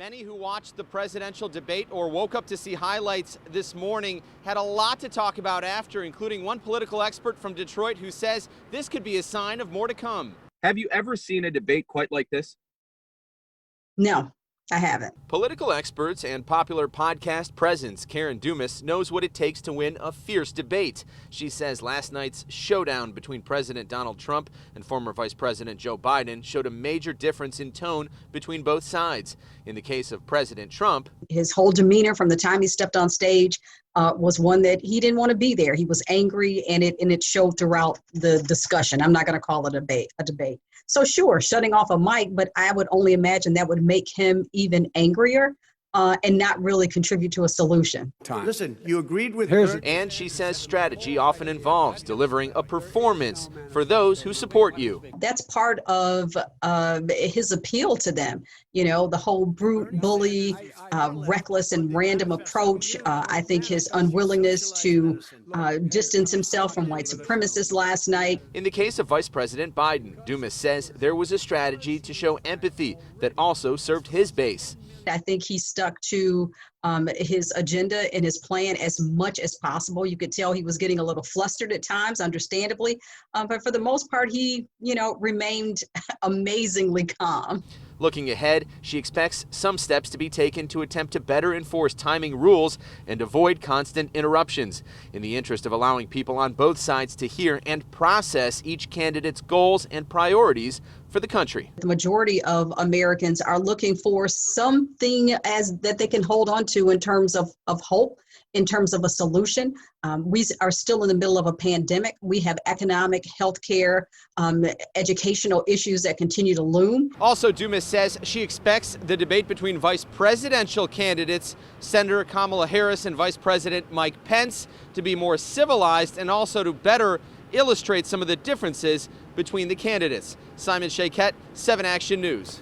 Many who watched the presidential debate or woke up to see highlights this morning had a lot to talk about after, including one political expert from Detroit who says this could be a sign of more to come. Have you ever seen a debate quite like this? No, I haven't. Political experts and popular podcast presence Karen Dumas knows what it takes to win a fierce debate. She says last night's showdown between President Donald Trump and former Vice President Joe Biden showed a major difference in tone between both sides. In the case of President Trump, his whole demeanor from the time he stepped on stage was one that he didn't want to be there. He was angry, and it showed throughout the discussion. I'm not going to call it a debate. So sure, shutting off a mic, but I would only imagine that would make him even angrier and not really contribute to a solution. Listen, you agreed with her. And she says strategy often involves delivering a performance for those who support you. That's part of his appeal to them. You know, the whole brute, bully, reckless and random approach. I think his unwillingness to distance himself from white supremacists last night. In the case of Vice President Biden, Dumas says there was a strategy to show empathy that also served his base. I think he stuck to his agenda and his plan as much as possible. You could tell he was getting a little flustered at times, understandably, but for the most part, he, remained amazingly calm. Looking ahead, she expects some steps to be taken to attempt to better enforce timing rules and avoid constant interruptions, in the interest of allowing people on both sides to hear and process each candidate's goals and priorities for the country. The majority of Americans are looking for something that they can hold on to in terms of hope, in terms of a solution. We are still in the middle of a pandemic. We have economic, healthcare, educational issues that continue to loom. Also, Dumas says she expects the debate between vice presidential candidates, Senator Kamala Harris and Vice President Mike Pence, to be more civilized and also to better illustrate some of the differences between the candidates. Simon Shakett, 7 Action News.